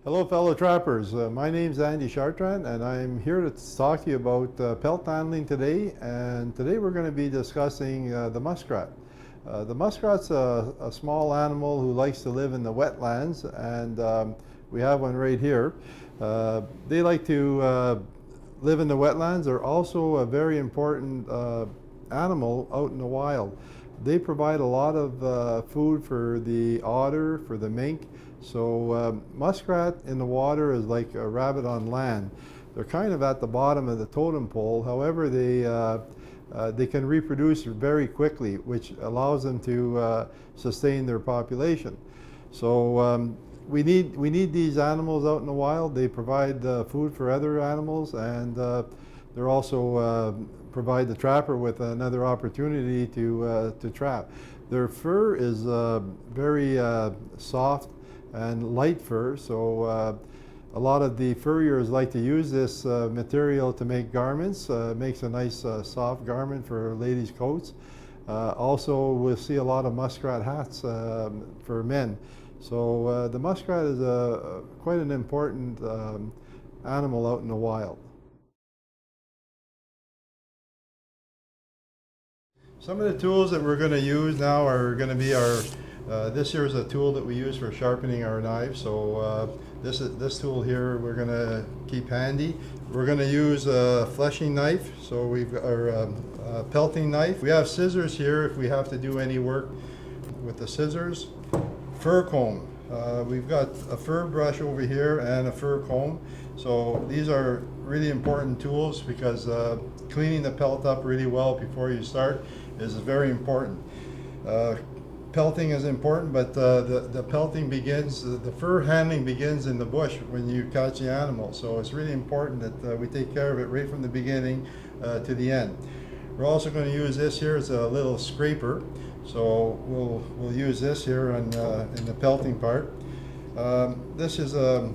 Hello fellow trappers, my name's Andy Chartrand and I'm here to talk to you about pelt handling today, and today we're going to be discussing the muskrat. The muskrat's a small animal who likes to live in the wetlands, and we have one right here. They like to live in the wetlands. They're also a very important animal out in the wild. They provide a lot of food for the otter, for the mink. So muskrat in the water is like a rabbit on land. They're kind of at the bottom of the totem pole. However, they can reproduce very quickly, which allows them to sustain their population. So we need these animals out in the wild. They provide food for other animals, and they're also provide the trapper with another opportunity to trap. Their fur is very soft and light fur, so a lot of the furriers like to use this material to make garments. Makes a nice soft garment for ladies' coats. Also, we'll see a lot of muskrat hats for men. So the muskrat is quite an important animal out in the wild. Some of the tools that we're going to use now are going to be our this here is a tool that we use for sharpening our knives. So this tool here we're going to keep handy. We're going to use a fleshing knife. So we've got our pelting knife. We have scissors here if we have to do any work with the scissors. Fur comb. We've got a fur brush over here and a fur comb. So these are really important tools because cleaning the pelt up really well before you start is very important. Pelting is important, but the pelting begins, the fur handling begins in the bush when you catch the animal. So it's really important that we take care of it right from the beginning to the end. We're also going to use this here as a little scraper. So we'll use this here in the pelting part. This is a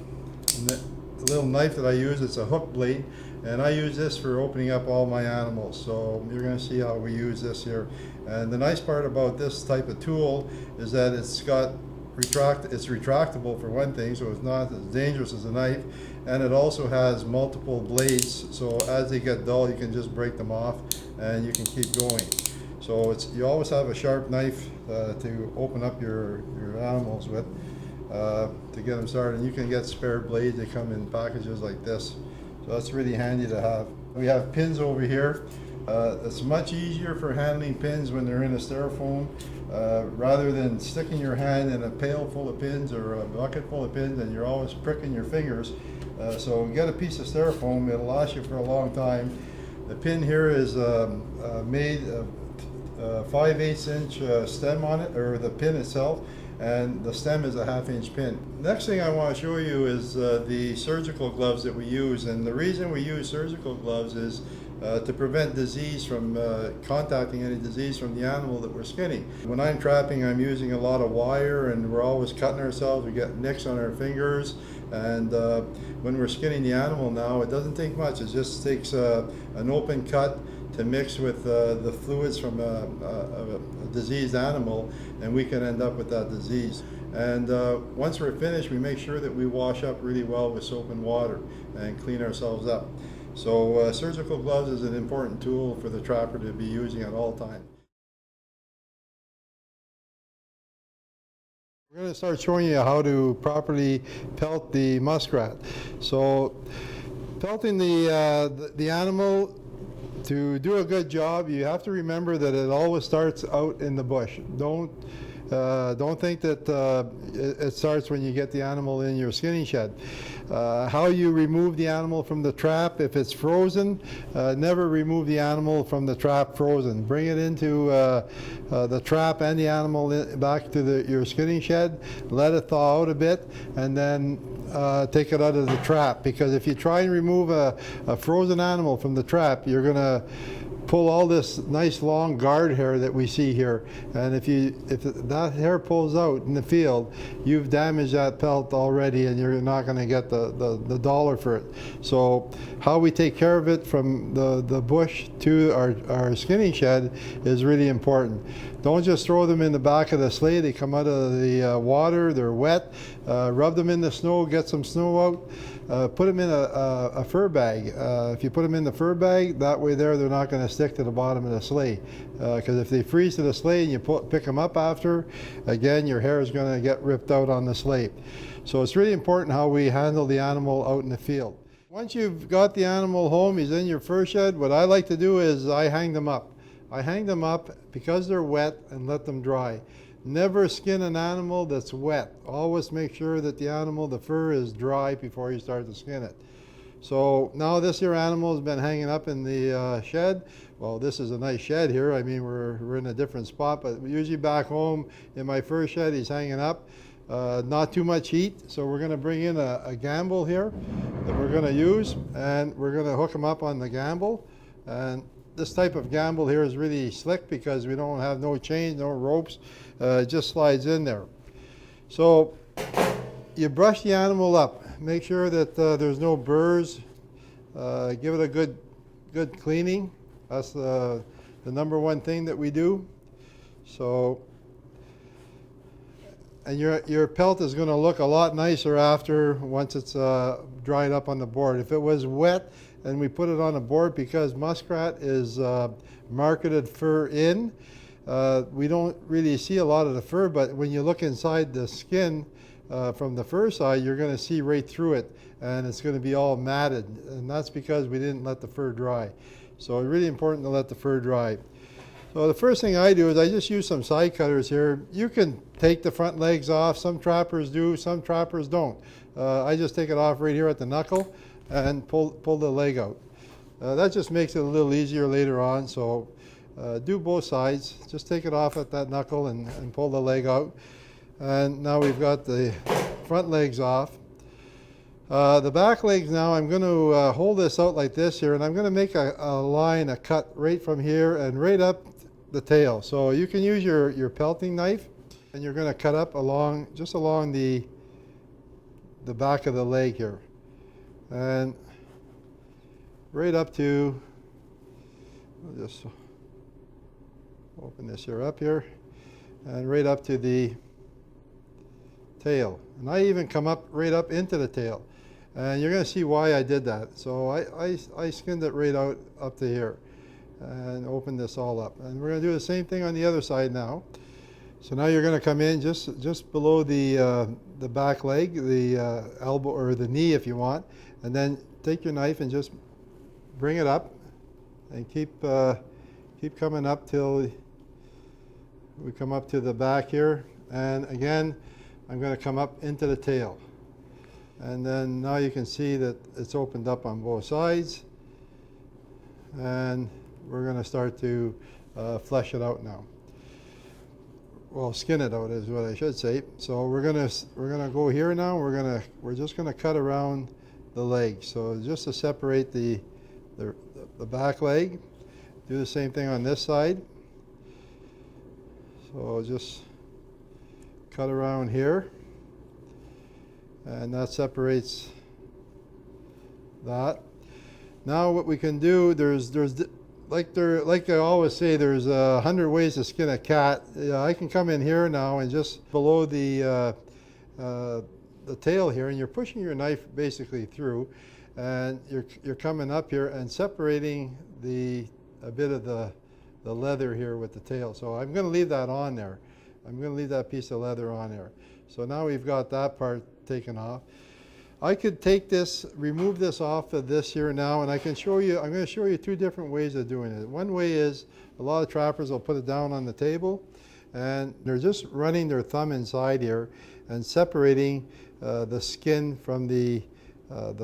little knife that I use. It's a hook blade, and I use this for opening up all my animals. So you're going to see how we use this here. And the nice part about this type of tool is that it's retractable for one thing, so it's not as dangerous as a knife, and it also has multiple blades, so as they get dull you can just break them off and you can keep going. So you always have a sharp knife to open up your animals with to get them started. And you can get spare blades. They come in packages like this, so that's really handy to have. We have pins over here. It's much easier for handling pins when they're in a styrofoam rather than sticking your hand in a pail full of pins or a bucket full of pins and you're always pricking your fingers. So get a piece of styrofoam, it'll last you for a long time. The pin here is made of 5/8 inch stem on it, or the pin itself, and the stem is a 1/2 inch pin. Next thing I want to show you is the surgical gloves that we use, and the reason we use surgical gloves is to prevent disease from contacting any disease from the animal that we're skinning. When I'm trapping, I'm using a lot of wire and we're always cutting ourselves. We get nicks on our fingers, and when we're skinning the animal now, it doesn't take much. It just takes an open cut to mix with the fluids from a diseased animal, and we can end up with that disease. And once we're finished, we make sure that we wash up really well with soap and water and clean ourselves up. So surgical gloves is an important tool for the trapper to be using at all times. We're going to start showing you how to properly pelt the muskrat. So pelting the animal, to do a good job, you have to remember that it always starts out in the bush. Don't think that it starts when you get the animal in your skinning shed. How you remove the animal from the trap, if it's frozen, never remove the animal from the trap frozen. Bring it into the trap and the animal back to your skinning shed, let it thaw out a bit, and then take it out of the trap. Because if you try and remove a frozen animal from the trap, you're going to pull all this nice long guard hair that we see here, and if that hair pulls out in the field, you've damaged that pelt already, and you're not going to get the dollar for it. So how we take care of it from the bush to our skinning shed is really important. Don't just throw them in the back of the sleigh. They come out of the water, they're wet. Rub them in the snow, get some snow out. Put them in a fur bag. If you put them in the fur bag, that way they're not going to stick to the bottom of the sleigh. Because if they freeze to the sleigh and you pick them up after, again, your hair is going to get ripped out on the sleigh. So it's really important how we handle the animal out in the field. Once you've got the animal home, he's in your fur shed, what I like to do is I hang them up. I hang them up because they're wet and let them dry. Never skin an animal that's wet. Always make sure that the fur is dry before you start to skin it. So now this here animal has been hanging up in the shed. Well, this is a nice shed here. I mean, we're in a different spot, but usually back home in my fur shed, he's hanging up. Not too much heat, so we're going to bring in a gamble here that we're going to use, and we're going to hook him up on the gamble. And this type of gamble here is really slick because we don't have no chains, no ropes. It just slides in there. So you brush the animal up. Make sure that there's no burrs. Give it a good cleaning. That's the number one thing that we do. So, and your pelt is going to look a lot nicer once it's dried up on the board. If it was wet and we put it on a board, because muskrat is marketed fur in, we don't really see a lot of the fur, but when you look inside the skin from the fur side, you're going to see right through it, and it's going to be all matted, and that's because we didn't let the fur dry. So it's really important to let the fur dry. So the first thing I do is I just use some side cutters here. You can take the front legs off. Some trappers do, some trappers don't. I just take it off right here at the knuckle and pull the leg out. That just makes it a little easier later on, so do both sides. Just take it off at that knuckle and pull the leg out. And now we've got the front legs off. The back legs now, I'm going to hold this out like this here, and I'm going to make a line, a cut right from here and right up the tail. So you can use your pelting knife, and you're going to cut up just along the back of the leg here. And right up to, I'll just open this here up here, and right up to the tail. And I even come up right up into the tail. And you're going to see why I did that. So I skinned it right out up to here and opened this all up. And we're going to do the same thing on the other side now. So now you're going to come in just below the back leg, the elbow or the knee if you want, and then take your knife and just bring it up and keep coming up till we come up to the back here. And again, I'm going to come up into the tail. And then now you can see that it's opened up on both sides. And we're going to start to flesh it out now. Well, skin it out is what I should say. So we're gonna go here now. We're just gonna cut around the leg. So just to separate the back leg. Do the same thing on this side. So just cut around here. And that separates that. Now what we can do, like I always say, there's 100 ways to skin a cat. I can come in here now and just below the tail here, and you're pushing your knife basically through, and you're coming up here and separating a bit of the leather here with the tail. So I'm going to leave that on there. I'm going to leave that piece of leather on there. So now we've got that part taken off. I could take this, remove this off of this here now, and I'm going to show you two different ways of doing it. One way is a lot of trappers will put it down on the table, and they're just running their thumb inside here and separating the skin from the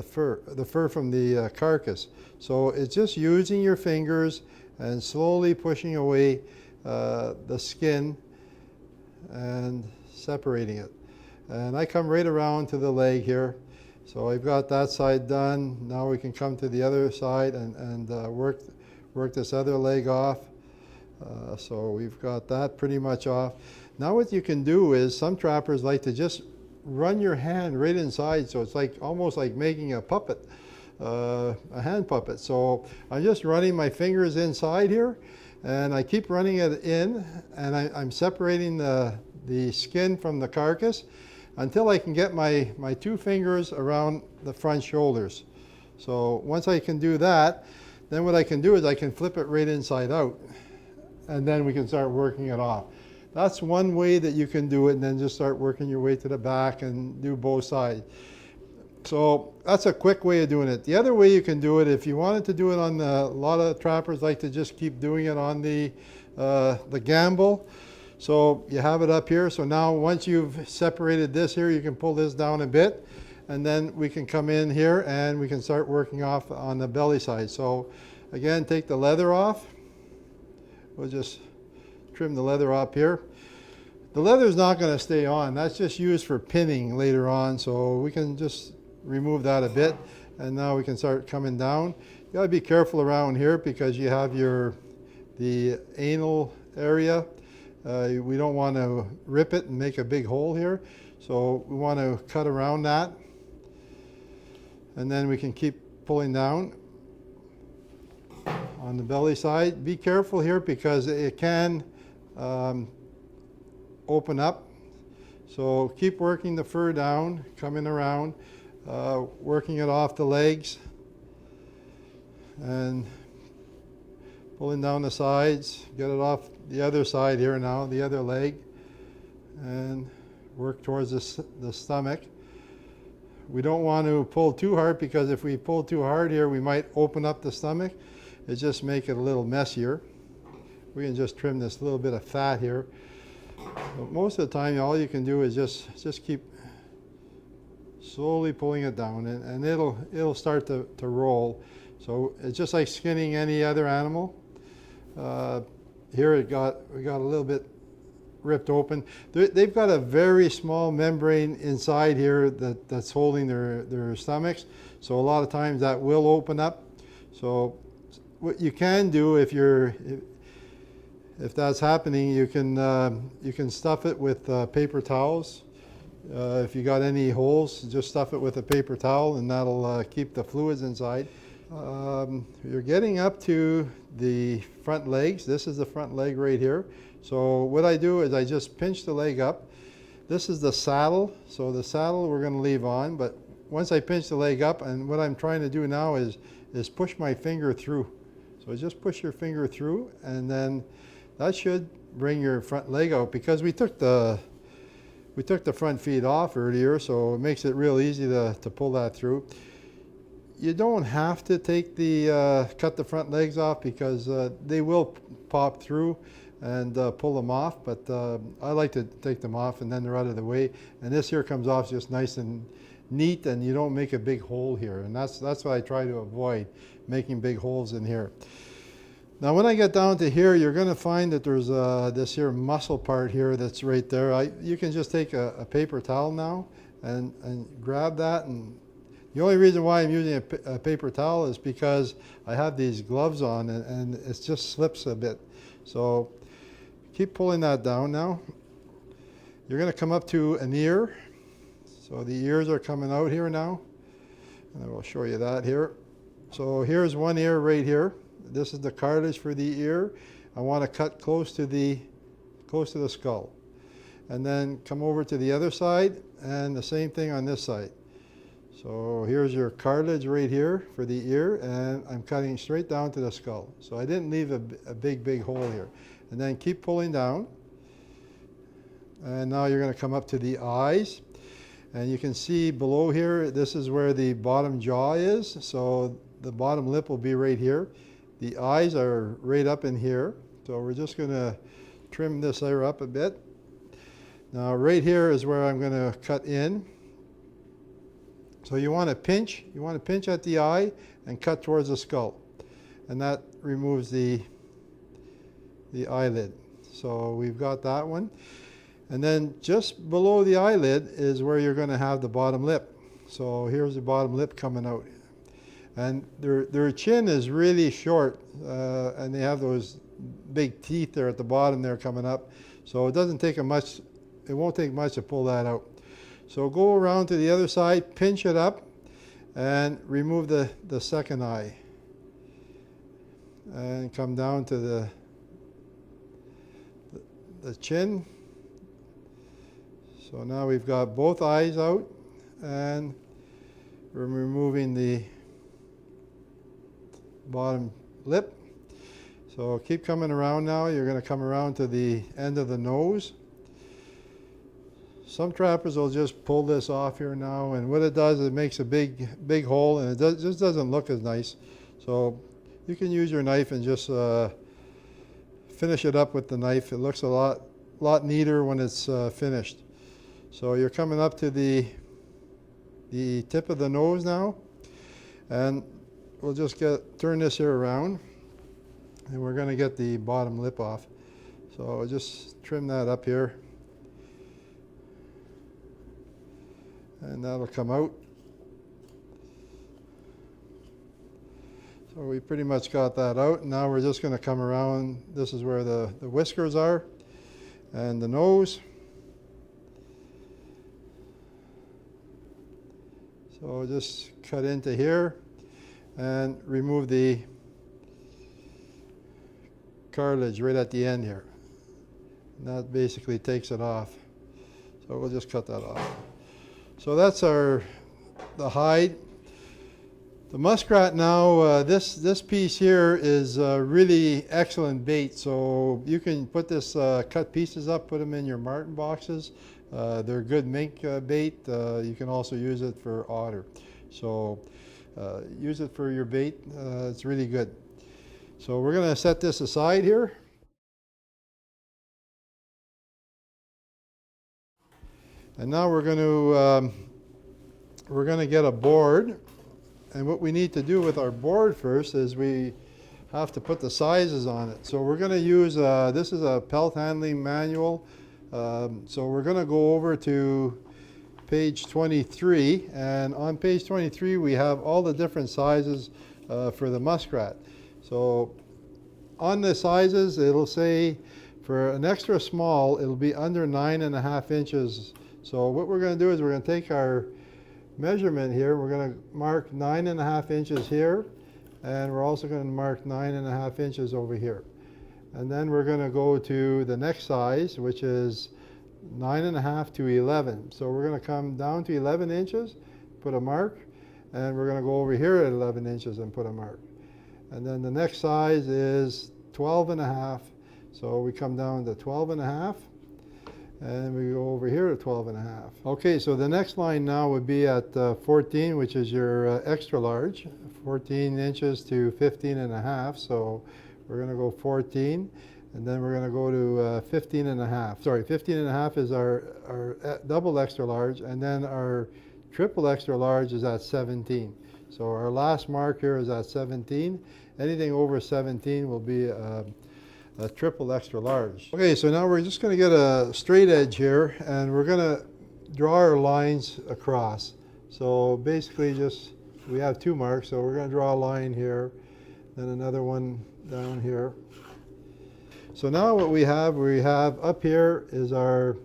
fur from the carcass. So it's just using your fingers and slowly pushing away the skin and separating it. And I come right around to the leg here. So I've got that side done. Now we can come to the other side and work work this other leg off. So we've got that pretty much off. Now what you can do is, some trappers like to just run your hand right inside, so it's like almost like making a puppet, a hand puppet. So I'm just running my fingers inside here, and I keep running it in, and I'm separating the skin from the carcass until I can get my 2 fingers around the front shoulders. So once I can do that, then what I can do is I can flip it right inside out, and then we can start working it off. That's one way that you can do it, and then just start working your way to the back and do both sides. So that's a quick way of doing it. The other way you can do it, if you wanted to do it on a lot of trappers like to just keep doing it on the gamble. So you have it up here. So now once you've separated this here, you can pull this down a bit, and then we can come in here and we can start working off on the belly side. So again, take the leather off. We'll just trim the leather up here. The leather is not going to stay on. That's just used for pinning later on. So we can just remove that a bit, and now we can start coming down. You got to be careful around here because you have the anal area. We don't want to rip it and make a big hole here. So we want to cut around that, and then we can keep pulling down on the belly side. Be careful here because it can open up. So keep working the fur down, coming around, working it off the legs, and pulling down the sides. Get it off the other side here now, the other leg, and work towards the stomach. We don't want to pull too hard, because if we pull too hard here, we might open up the stomach. It just make it a little messier. We can just trim this little bit of fat here. But most of the time, all you can do is just keep slowly pulling it down, and it'll start to roll. So it's just like skinning any other animal. Here we got a little bit ripped open. They've got a very small membrane inside here that's holding their stomachs. So a lot of times that will open up. So what you can do if that's happening, you can stuff it with paper towels. If you got any holes, just stuff it with a paper towel, and that'll keep the fluids inside. You're getting up to the front legs. This is the front leg right here. So what I do is I just pinch the leg up. This is the saddle. So the saddle we're going to leave on, but once I pinch the leg up, and what I'm trying to do now is push my finger through. So just push your finger through, and then that should bring your front leg out, because we took the front feet off earlier, so it makes it real easy to pull that through. You don't have to cut the front legs off, because they will pop through and pull them off, but I like to take them off and then they're out of the way. And this here comes off just nice and neat, and you don't make a big hole here. And that's what I try to avoid, making big holes in here. Now when I get down to here, you're going to find that there's this here muscle part here that's right there. You can just take a paper towel now and grab that. And the only reason why I'm using a paper towel is because I have these gloves on, and it just slips a bit. So keep pulling that down now. You're going to come up to an ear. So the ears are coming out here now, and I will show you that here. So here's one ear right here. This is the cartilage for the ear. I want to cut close to the skull, and then come over to the other side, and the same thing on this side. So here's your cartilage right here for the ear, and I'm cutting straight down to the skull. So I didn't leave a big hole here. And then keep pulling down, and now you're going to come up to the eyes. And you can see below here, this is where the bottom jaw is. So the bottom lip will be right here. The eyes are right up in here. So we're just going to trim this layer up a bit. Now right here is where I'm going to cut in. So you want to pinch at the eye and cut towards the skull. And that removes the eyelid. So we've got that one. And then just below the eyelid is where you're going to have the bottom lip. So here's the bottom lip coming out. And their chin is really short, and they have those big teeth there at the bottom there coming up. So it doesn't take much, it won't take much to pull that out. So go around to the other side, pinch it up, and remove the second eye. And come down to the chin. So now we've got both eyes out, and we're removing the bottom lip. So keep coming around now. You're going to come around to the end of the nose. Some trappers will just pull this off here now, and what it does is it makes a big hole, and it just doesn't look as nice. So you can use your knife and just finish it up with the knife. It looks a lot neater when it's finished. So you're coming up to the tip of the nose now, and we'll just turn this here around, and we're going to get the bottom lip off. So just trim that up here, and that'll come out. So we pretty much got that out. Now we're just going to come around. This is where the whiskers are, and the nose. So just cut into here and remove the cartilage right at the end here. And that basically takes it off. So we'll just cut that off. So that's the hide. The muskrat now, this piece here is really excellent bait. So you can put this cut pieces up, put them in your marten boxes. They're good mink bait. You can also use it for otter. So use it for your bait. It's really good. So we're going to set this aside here. And now we're going to get a board. And what we need to do with our board first is we have to put the sizes on it. So we're going to use, this is a pelt handling manual. So we're going to go over to page 23, and on page 23 we have all the different sizes for the muskrat. So on the sizes it'll say for an extra small it'll be under 9.5 inches. So what we're going to do is we're going to take our measurement here, we're going to mark 9.5 inches here, and we're also going to mark 9.5 inches over here. And then we're going to go to the next size, which is 9.5 to 11. So we're going to come down to 11 inches, put a mark, and we're going to go over here at 11 inches and put a mark. And then the next size is 12.5. So we come down to 12.5, and we go over here at 12.5. Okay, so the next line now would be at 14, which is your extra large, 14 inches to 15.5. So we're going to go 14, and then we're going to go to 15.5. Sorry, 15.5 is our double extra large, and then our triple extra large is at 17. So our last mark here is at 17. Anything over 17 will be a triple extra large. Okay, so now we're just going to get a straight edge here, and we're going to draw our lines across. So basically we have two marks, so we're going to draw a line here, then another one down here. So now what we have up here is our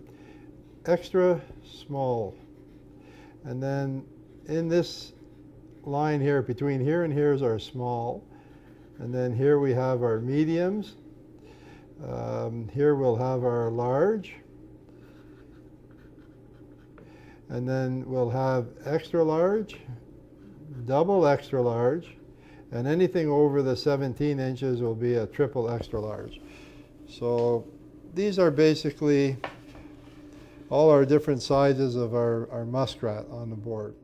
extra small, and then in this line here, between here and here is our small, and then here we have our mediums. Here we'll have our large, and then we'll have extra large, double extra large, and anything over the 17 inches will be a triple extra large. So these are basically all our different sizes of our muskrat on the board.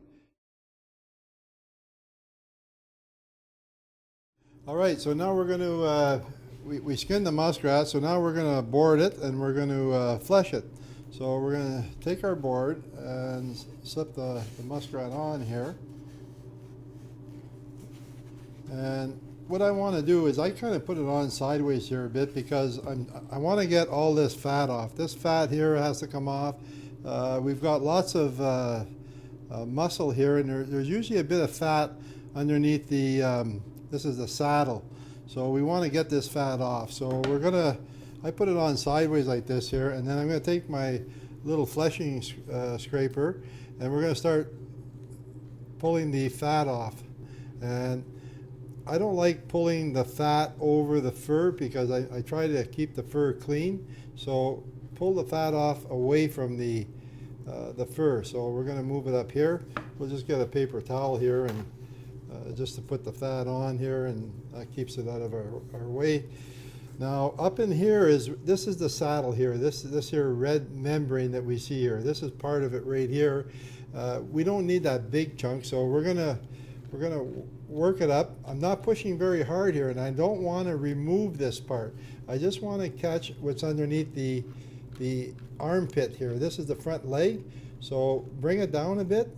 All right, so now we're going to, we skinned the muskrat, so now we're going to board it and we're going to flesh it. So we're going to take our board and slip the muskrat on here. And what I want to do is I kind of put it on sideways here a bit because I want to get all this fat off. This fat here has to come off. We've got lots of muscle here, and there's usually a bit of fat underneath the, this is the saddle. So we want to get this fat off. So we're gonna, I put it on sideways like this here, and then I'm gonna take my little fleshing scraper, and we're gonna start pulling the fat off. And I don't like pulling the fat over the fur because I try to keep the fur clean. So pull the fat off away from the fur. So we're going to move it up here. We'll just get a paper towel here and just to put the fat on here, and that keeps it out of our way. Now up in here this is the saddle here. This here red membrane that we see here. This is part of it right here. We don't need that big chunk, so we're gonna work it up. I'm not pushing very hard here, and I don't want to remove this part. I just want to catch what's underneath the armpit here. This is the front leg, so bring it down a bit.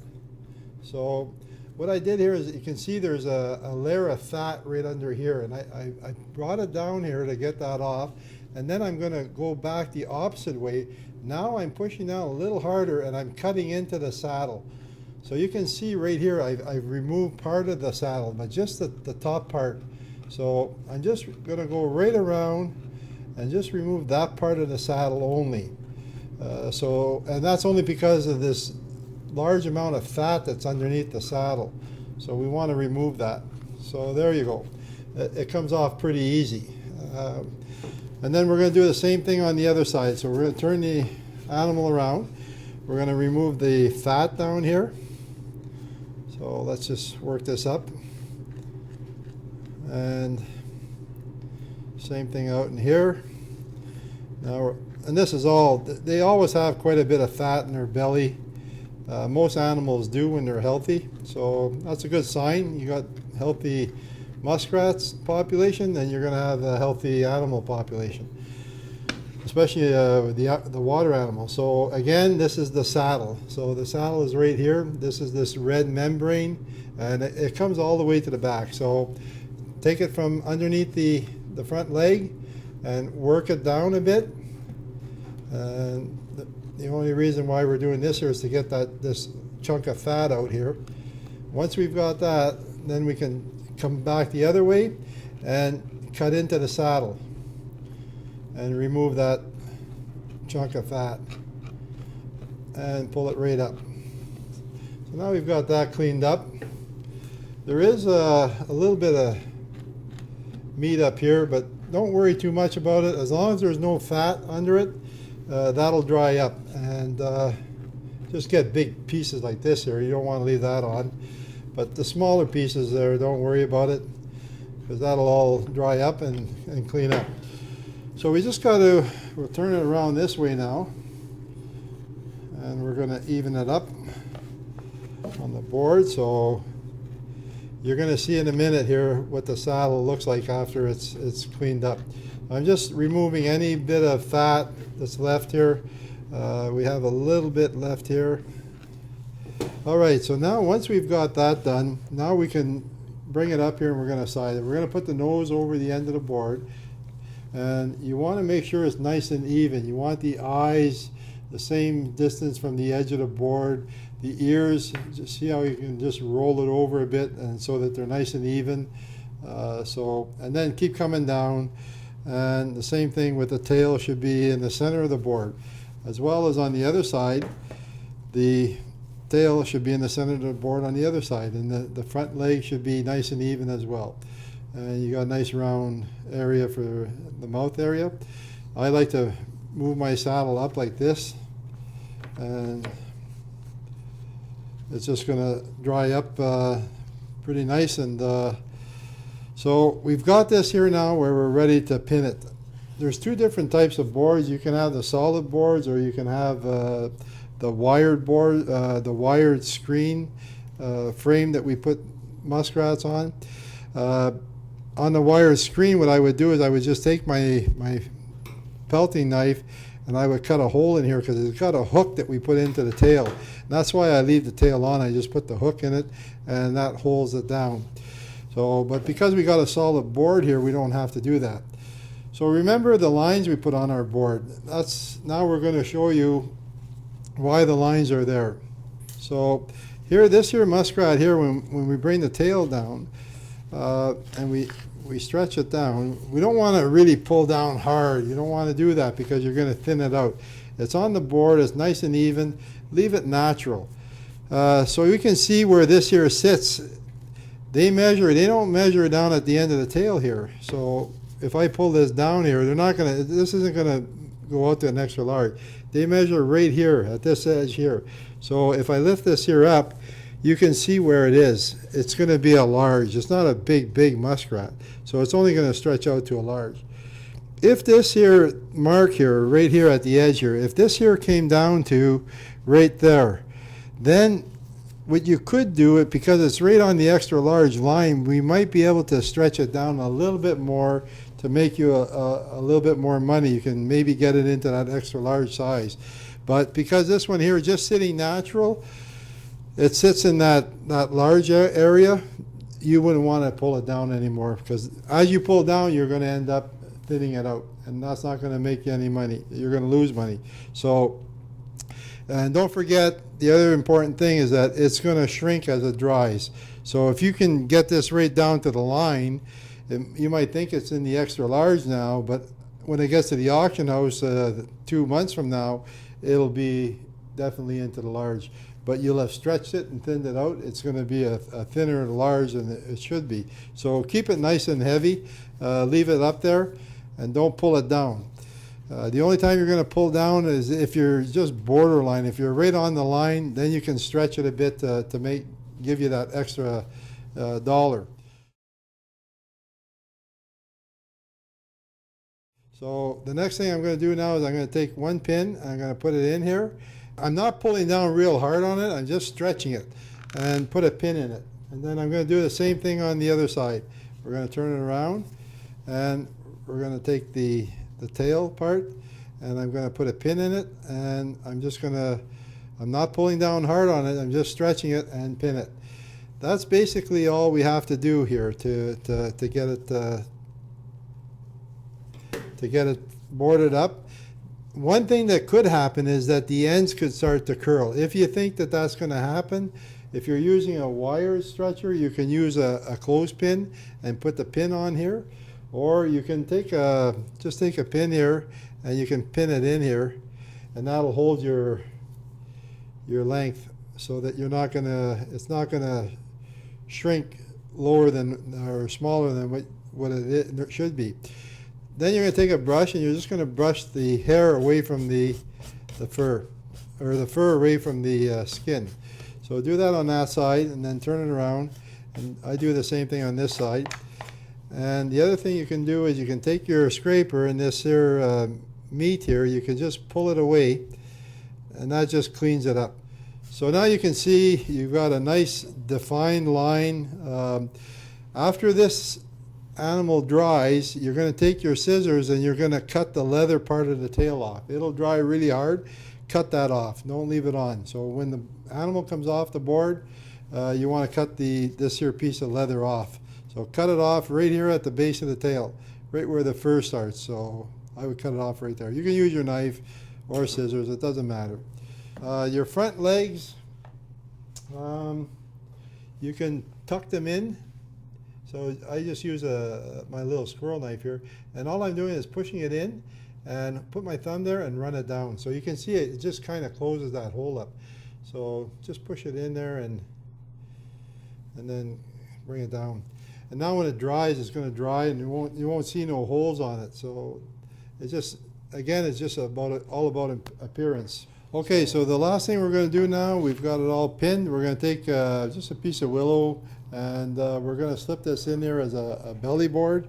So what I did here is, you can see there's a layer of fat right under here, and I brought it down here to get that off, and then I'm going to go back the opposite way. Now I'm pushing down a little harder, and I'm cutting into the saddle. So you can see right here, I've removed part of the saddle, but just the top part. So I'm just going to go right around and just remove that part of the saddle only. And that's only because of this large amount of fat that's underneath the saddle. So we want to remove that. So there you go. It comes off pretty easy. And then we're going to do the same thing on the other side. So we're going to turn the animal around. We're going to remove the fat down here. So let's just work this up. And same thing out in here. Now, and this is all, they always have quite a bit of fat in their belly. Most animals do when they're healthy. So that's a good sign. You got healthy muskrats population, then you're going to have a healthy animal population, especially the water animals. So again, this is the saddle. So the saddle is right here. This is this red membrane, and it comes all the way to the back. So take it from underneath the front leg and work it down a bit. And the only reason why we're doing this here is to get this chunk of fat out here. Once we've got that, then we can come back the other way and cut into the saddle and remove that chunk of fat and pull it right up. So now we've got that cleaned up. There is a little bit of meat up here, but don't worry too much about it. As long as there's no fat under it, that'll dry up. And just get big pieces like this here. You don't want to leave that on. But the smaller pieces there, don't worry about it, because that'll all dry up and clean up. So we just got to, we'll turn it around this way now, and we're going to even it up on the board. So you're going to see in a minute here what the saddle looks like after it's cleaned up. I'm just removing any bit of fat that's left here. We have a little bit left here. All right, so now once we've got that done, now we can bring it up here and we're going to side it. We're going to put the nose over the end of the board, and you want to make sure it's nice and even. You want the eyes the same distance from the edge of the board. The ears, just see how you can just roll it over a bit, and so that they're nice and even. And then keep coming down, and the same thing with the tail should be in the center of the board, as well as on the other side. The tail should be in the center of the board on the other side, and the front leg should be nice and even as well. And you got a nice round area for the mouth area. I like to move my saddle up like this, and it's just going to dry up pretty nice. And so we've got this here now where we're ready to pin it. There's two different types of boards. You can have the solid boards, or you can have the wired board, the wired screen frame that we put muskrats on. On the wired screen, what I would do is I would just take my pelting knife, and I would cut a hole in here, because it's got a hook that we put into the tail. And that's why I leave the tail on. I just put the hook in it, and that holds it down. So, but because we got a solid board here, we don't have to do that. So remember the lines we put on our board. Now we're going to show you why the lines are there. So Here, this here muskrat here, when we bring the tail down, and we stretch it down, we don't want to really pull down hard. You don't want to do that because you're going to thin it out. It's on the board, it's nice and even. Leave it natural. So you can see where this here sits. They don't measure down at the end of the tail here. So if I pull this down here, this isn't gonna go out to an extra large. They measure right here at this edge here. So if I lift this here up, you can see where it is. It's gonna be a large. It's not a big muskrat. So it's only gonna stretch out to a large. If this here mark here, right here at the edge here, if this here came down to right there, then what you could do, it because it's right on the extra large line, we might be able to stretch it down a little bit more to make you a little bit more money. You can maybe get it into that extra large size. But because this one here is just sitting natural, it sits in that large area, you wouldn't want to pull it down anymore, because as you pull down, you're going to end up thinning it out, and that's not going to make you any money. You're going to lose money. So, and don't forget, the other important thing is that it's going to shrink as it dries. So if you can get this right down to the line, you might think it's in the extra large now, but when it gets to the auction house 2 months from now, it'll be definitely into the large. But you'll have stretched it and thinned it out. It's going to be a thinner large than it should be. So keep it nice and heavy. Leave it up there, and don't pull it down. The only time you're going to pull down is if you're just borderline. If you're right on the line, then you can stretch it a bit to give you that extra dollar. So the next thing I'm going to do now is I'm going to take one pin, I'm going to put it in here. I'm not pulling down real hard on it, I'm just stretching it and put a pin in it. And then I'm going to do the same thing on the other side. We're going to turn it around, and we're going to take the tail part, and I'm going to put a pin in it, and I'm not pulling down hard on it, I'm just stretching it and pin it. That's basically all we have to do here to get it boarded up. One thing that could happen is that the ends could start to curl. If you think that that's going to happen, if you're using a wire stretcher, you can use a clothespin and put the pin on here, or you can just take a pin here and you can pin it in here, and that'll hold your length so that it's not gonna shrink lower than or smaller than what it should be. Then you're going to take a brush, and you're just going to brush the hair away from the fur, or the fur away from the skin. So do that on that side, and then turn it around. And I do the same thing on this side. And the other thing you can do is you can take your scraper and this here meat here, you can just pull it away, and that just cleans it up. So now you can see you've got a nice defined line. After this animal dries, you're going to take your scissors and you're going to cut the leather part of the tail off. It'll dry really hard. Cut that off. Don't leave it on. So when the animal comes off the board, you want to cut this here piece of leather off. So cut it off right here at the base of the tail, right where the fur starts. So I would cut it off right there. You can use your knife or scissors. It doesn't matter. Your front legs, you can tuck them in. So I just use my little squirrel knife here, and all I'm doing is pushing it in and put my thumb there and run it down. So you can see it just kind of closes that hole up. So just push it in there and then bring it down. And now when it dries, it's going to dry, and you won't see no holes on it. So it's just, again, it's just all about appearance. Okay, so the last thing we're going to do now, we've got it all pinned. We're going to take just a piece of willow, and we're going to slip this in there as a belly board.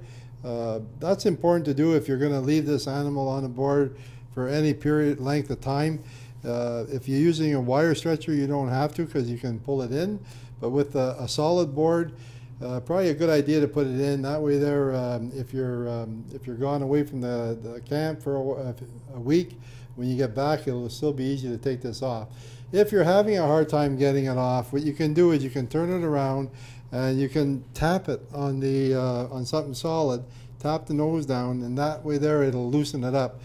That's important to do if you're going to leave this animal on the board for any length of time. If you're using a wire stretcher, you don't have to, because you can pull it in. But with a solid board, probably a good idea to put it in. That way there, if you're gone away from the camp for a week, when you get back, it'll still be easy to take this off. If you're having a hard time getting it off, what you can do is you can turn it around and you can tap it on something solid, tap the nose down, and that way there it'll loosen it up.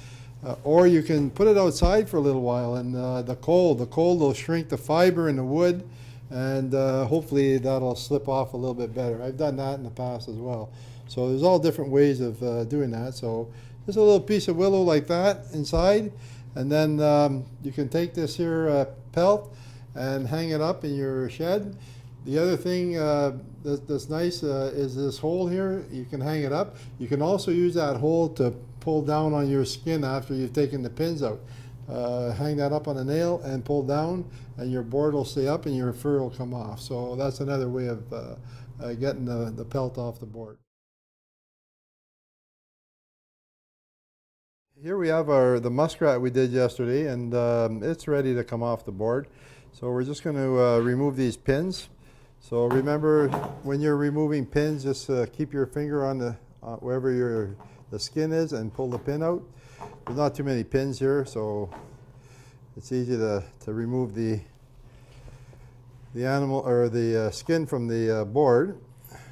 Or you can put it outside for a little while, and the cold will shrink the fiber in the wood, and hopefully that'll slip off a little bit better. I've done that in the past as well. So there's all different ways of doing that. So just a little piece of willow like that inside, and then you can take this here pelt and hang it up in your shed. The other thing that's nice is this hole here. You can hang it up. You can also use that hole to pull down on your skin after you've taken the pins out. Hang that up on a nail and pull down, and your board will stay up and your fur will come off. So that's another way of getting the pelt off the board. Here we have the muskrat we did yesterday, and it's ready to come off the board. So we're just going to remove these pins. So remember, when you're removing pins, just keep your finger on the wherever the skin is and pull the pin out. There's not too many pins here, so it's easy to remove the animal or the skin from the board.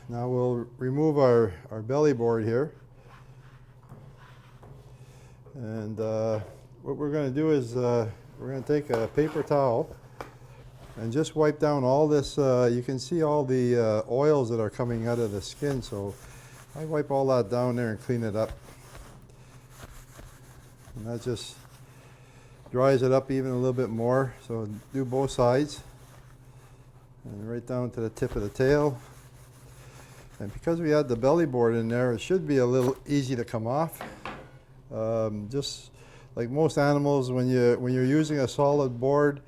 Now we'll remove our belly board here. And what we're going to do is we're going to take a paper towel and just wipe down all this. You can see all the oils that are coming out of the skin, so I wipe all that down there and clean it up. And that just dries it up even a little bit more. So do both sides and right down to the tip of the tail. And because we had the belly board in there, it should be a little easy to come off. Just like most animals, when you're using a solid board,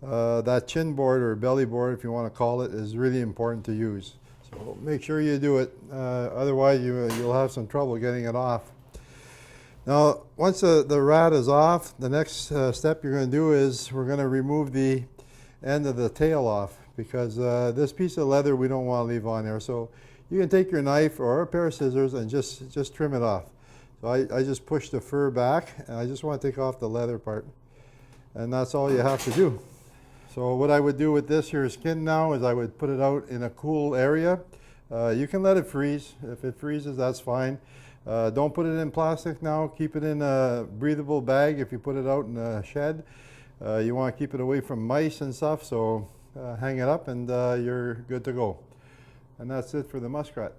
that chin board or belly board, if you want to call it, is really important to use. So make sure you do it. Otherwise, you'll have some trouble getting it off. Now, once the rat is off, the next step you're going to do is we're going to remove the end of the tail off, because this piece of leather we don't want to leave on there. So you can take your knife or a pair of scissors and just trim it off. So I just push the fur back, and I just want to take off the leather part. And that's all you have to do. So what I would do with this here skin now is I would put it out in a cool area. You can let it freeze. If it freezes, that's fine. Don't put it in plastic now. Keep it in a breathable bag if you put it out in a shed. You want to keep it away from mice and stuff, so hang it up and you're good to go. And that's it for the muskrat.